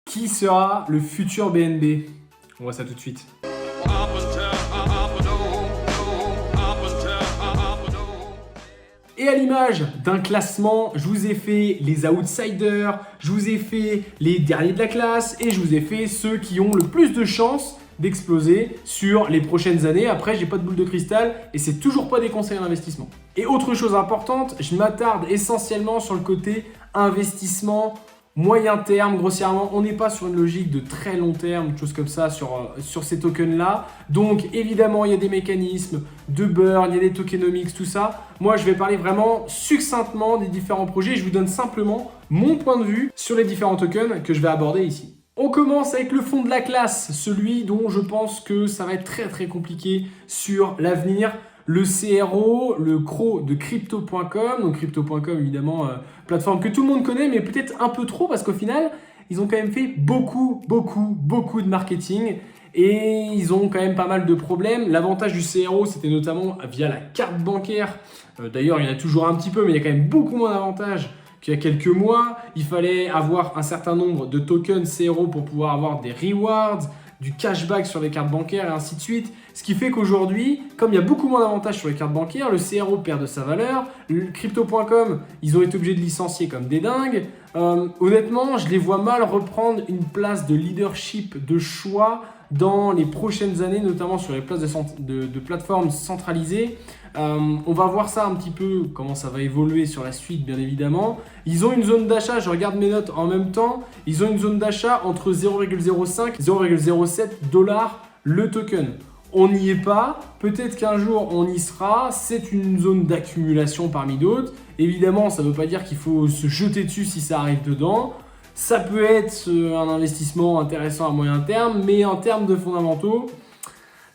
Qui sera le futur BNB? On voit ça tout de suite. Et à l'image d'un classement, je vous ai fait les outsiders, je vous ai fait les derniers de la classe et je vous ai fait ceux qui ont le plus de chances d'exploser sur les prochaines années. Après, j'ai pas de boule de cristal et c'est toujours pas des conseils d'investissement. Et autre chose importante, je m'attarde essentiellement sur le côté investissement moyen terme, grossièrement. On n'est pas sur une logique de très long terme, choses comme ça sur ces tokens-là. Donc, évidemment, il y a des mécanismes de burn, il y a des tokenomics, tout ça. Moi, je vais parler vraiment succinctement des différents projets. Je vous donne simplement mon point de vue sur les différents tokens que je vais aborder ici. On commence avec le fond de la classe, celui dont je pense que ça va être très compliqué sur l'avenir. Le CRO, le CRO de Crypto.com. Donc Crypto.com, évidemment, plateforme que tout le monde connaît, mais peut-être un peu trop parce qu'au final, ils ont quand même fait beaucoup de marketing et ils ont quand même pas mal de problèmes. L'avantage du CRO, c'était notamment via la carte bancaire. D'ailleurs, il y en a toujours un petit peu, mais il y a quand même beaucoup moins d'avantages qu'il y a quelques mois. Il fallait avoir un certain nombre de tokens CRO pour pouvoir avoir des rewards, du cashback sur les cartes bancaires et ainsi de suite. Ce qui fait qu'aujourd'hui, comme il y a beaucoup moins d'avantages sur les cartes bancaires, le CRO perd de sa valeur. Le Crypto.com, ils ont été obligés de licencier comme des dingues. Honnêtement, je les vois mal reprendre une place de leadership, de choix dans les prochaines années, notamment sur les places de plateformes centralisées. On va voir ça un petit peu, comment ça va évoluer sur la suite, bien évidemment. Ils ont une zone d'achat, je regarde mes notes en même temps, ils ont une zone d'achat entre 0,05 et 0,07 $ le token. On n'y est pas, peut-être qu'un jour on y sera, c'est une zone d'accumulation parmi d'autres. Évidemment, ça ne veut pas dire qu'il faut se jeter dessus si ça arrive dedans. Ça peut être un investissement intéressant à moyen terme, mais en termes de fondamentaux,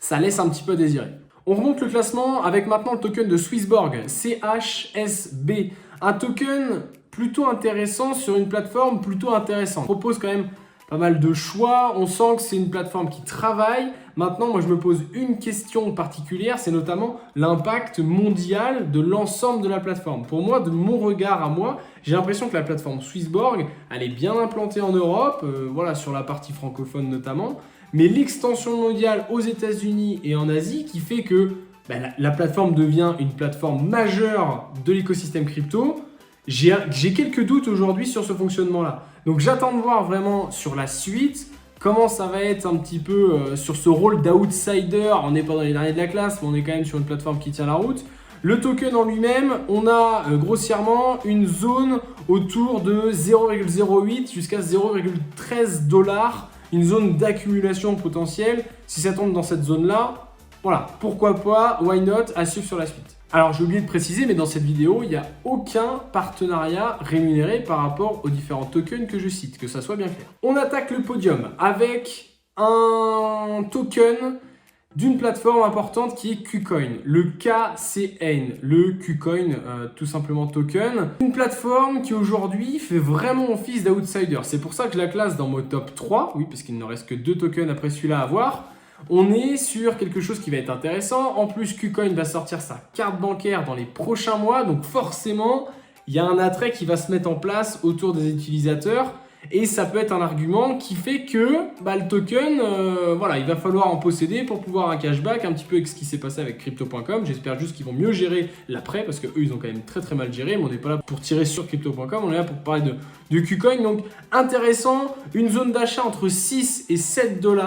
ça laisse un petit peu à désirer. On remonte le classement avec maintenant le token de Swissborg, CHSB. Un token plutôt intéressant sur une plateforme plutôt intéressante. On propose quand même pas mal de choix. On sent que c'est une plateforme qui travaille. Maintenant, moi, je me pose une question particulière, c'est notamment l'impact mondial de l'ensemble de la plateforme. Pour moi, de mon regard à moi, j'ai l'impression que la plateforme Swissborg, elle est bien implantée en Europe, voilà, sur la partie francophone notamment. Mais l'extension mondiale aux États-Unis et en Asie qui fait que la plateforme devient une plateforme majeure de l'écosystème crypto, j'ai quelques doutes aujourd'hui sur ce fonctionnement-là. Donc j'attends de voir vraiment sur la suite comment ça va être un petit peu sur ce rôle d'outsider. On n'est pas dans les derniers de la classe, mais on est quand même sur une plateforme qui tient la route. Le token en lui-même, on a grossièrement une zone autour de 0,08 jusqu'à 0,13 $. Une zone d'accumulation potentielle. Si ça tombe dans cette zone-là, voilà, pourquoi pas, why not, à suivre sur la suite. Alors j'ai oublié de préciser, mais dans cette vidéo, il n'y a aucun partenariat rémunéré par rapport aux différents tokens que je cite, que ça soit bien clair. On attaque le podium avec un token d'une plateforme importante qui est KuCoin, le KCN, le KuCoin tout simplement token. Une plateforme qui aujourd'hui fait vraiment office d'outsider. C'est pour ça que je la classe dans mon top 3, oui, parce qu'il ne reste que 2 tokens après celui-là à voir. On est sur quelque chose qui va être intéressant. En plus, KuCoin va sortir sa carte bancaire dans les prochains mois, donc forcément, il y a un attrait qui va se mettre en place autour des utilisateurs. Et ça peut être un argument qui fait que le token, voilà, il va falloir en posséder pour pouvoir un cashback, un petit peu avec ce qui s'est passé avec Crypto.com. J'espère juste qu'ils vont mieux gérer l'après parce qu'eux, ils ont quand même très mal géré. Mais on n'est pas là pour tirer sur Crypto.com, on est là pour parler de KuCoin. Donc intéressant, une zone d'achat entre 6 et 7 $.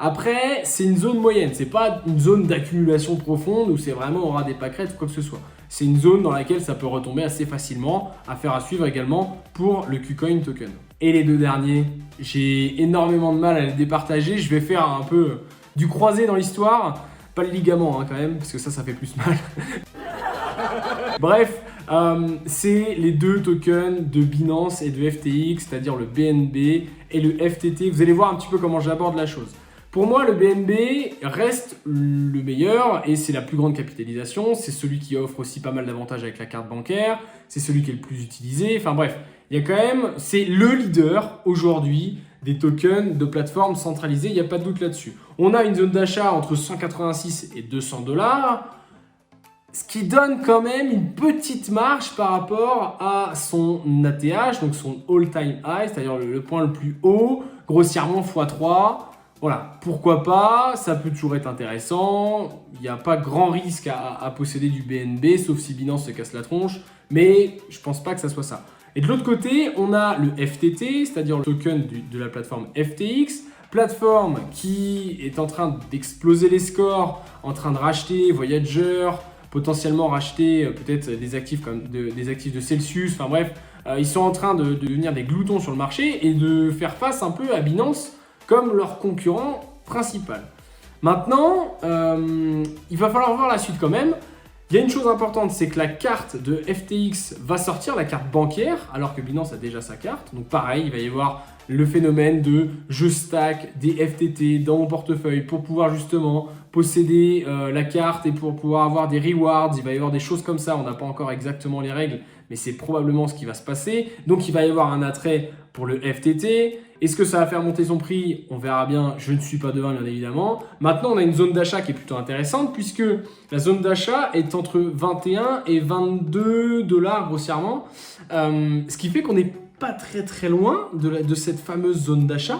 Après, c'est une zone moyenne, c'est pas une zone d'accumulation profonde où c'est vraiment on aura des pâquerettes ou quoi que ce soit. C'est une zone dans laquelle ça peut retomber assez facilement, affaire à suivre également pour le KuCoin token. Et les deux derniers, j'ai énormément de mal à les départager, je vais faire un peu du croisé dans l'histoire, pas le ligament quand même, parce que ça fait plus mal. Bref, c'est les deux tokens de Binance et de FTX, c'est-à-dire le BNB et le FTT. Vous allez voir un petit peu comment j'aborde la chose. Pour moi, le BNB reste le meilleur et c'est la plus grande capitalisation. C'est celui qui offre aussi pas mal d'avantages avec la carte bancaire. C'est celui qui est le plus utilisé. Enfin bref, il y a quand même, c'est le leader aujourd'hui des tokens de plateformes centralisées. Il n'y a pas de doute là-dessus. On a une zone d'achat entre 186 et 200 $. Ce qui donne quand même une petite marge par rapport à son ATH, donc son all-time high, c'est-à-dire le point le plus haut, grossièrement x3. Voilà, pourquoi pas, ça peut toujours être intéressant. Il n'y a pas grand risque à posséder du BNB, sauf si Binance se casse la tronche, mais je pense pas que ça soit ça. Et de l'autre côté, on a le FTT, c'est-à-dire le token de la plateforme FTX, plateforme qui est en train d'exploser les scores, en train de racheter Voyager, potentiellement racheter peut-être des actifs comme des actifs de Celsius, enfin bref, ils sont en train de devenir des gloutons sur le marché et de faire face un peu à Binance comme leur concurrent principal. Maintenant, il va falloir voir la suite quand même. Il y a une chose importante, c'est que la carte de FTX va sortir, la carte bancaire, alors que Binance a déjà sa carte. Donc pareil, il va y avoir le phénomène de je stack des FTT dans mon portefeuille pour pouvoir justement posséder la carte et pour pouvoir avoir des rewards. Il va y avoir des choses comme ça, on n'a pas encore exactement les règles, mais c'est probablement ce qui va se passer. Donc il va y avoir un attrait pour le FTT. Est-ce que ça va faire monter son prix? On verra bien, je ne suis pas devin bien évidemment. Maintenant, on a une zone d'achat qui est plutôt intéressante puisque la zone d'achat est entre 21 et 22 $ grossièrement. Ce qui fait qu'on n'est pas très loin de cette fameuse zone d'achat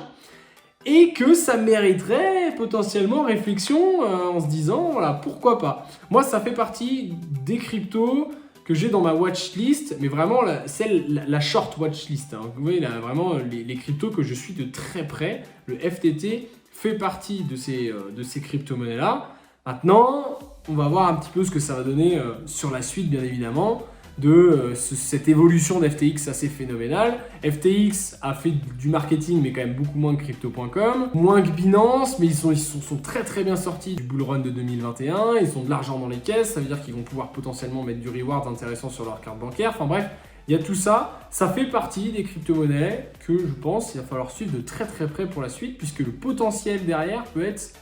et que ça mériterait potentiellement réflexion en se disant, voilà, pourquoi pas. Moi, ça fait partie des cryptos que j'ai dans ma watchlist, mais vraiment la short watchlist. Hein. Vous voyez, là, vraiment les cryptos que je suis de très près. Le FTT fait partie de ces crypto-monnaies-là. Maintenant, on va voir un petit peu ce que ça va donner sur la suite, bien évidemment, de cette évolution d'FTX assez phénoménale. FTX a fait du marketing, mais quand même beaucoup moins que Crypto.com, moins que Binance, mais ils sont très bien sortis du bull run de 2021, ils ont de l'argent dans les caisses, ça veut dire qu'ils vont pouvoir potentiellement mettre du reward intéressant sur leur carte bancaire, enfin bref, il y a tout ça, ça fait partie des crypto-monnaies que je pense qu'il va falloir suivre de très près pour la suite, puisque le potentiel derrière peut être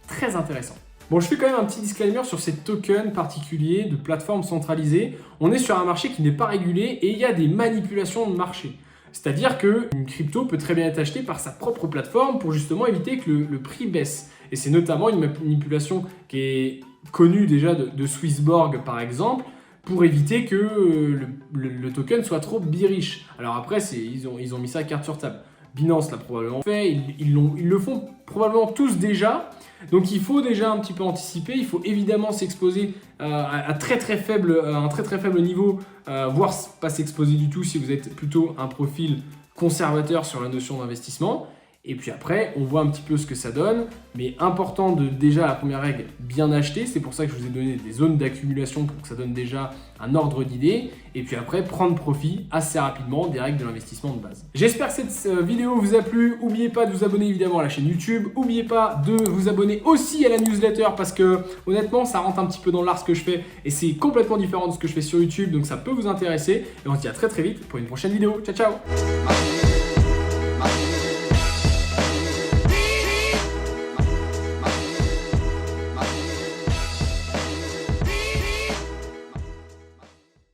très intéressant. Bon, je fais quand même un petit disclaimer sur ces tokens particuliers de plateformes centralisées. On est sur un marché qui n'est pas régulé et il y a des manipulations de marché. C'est-à-dire qu'une crypto peut très bien être achetée par sa propre plateforme pour justement éviter que le prix baisse. Et c'est notamment une manipulation qui est connue déjà de Swissborg par exemple, pour éviter que le token soit trop bearish. Alors après, ils ont mis ça carte sur table. Binance l'a probablement fait, ils le font probablement tous déjà. Donc il faut déjà un petit peu anticiper, il faut évidemment s'exposer à un très faible niveau, voire pas s'exposer du tout si vous êtes plutôt un profil conservateur sur la notion d'investissement. Et puis après, on voit un petit peu ce que ça donne, mais important de déjà, la première règle, bien acheter. C'est pour ça que je vous ai donné des zones d'accumulation pour que ça donne déjà un ordre d'idée. Et puis après, prendre profit assez rapidement des règles de l'investissement de base. J'espère que cette vidéo vous a plu. N'oubliez pas de vous abonner évidemment à la chaîne YouTube. N'oubliez pas de vous abonner aussi à la newsletter parce que honnêtement, ça rentre un petit peu dans l'art ce que je fais et c'est complètement différent de ce que je fais sur YouTube. Donc ça peut vous intéresser. Et on se dit à très vite pour une prochaine vidéo. Ciao, ciao!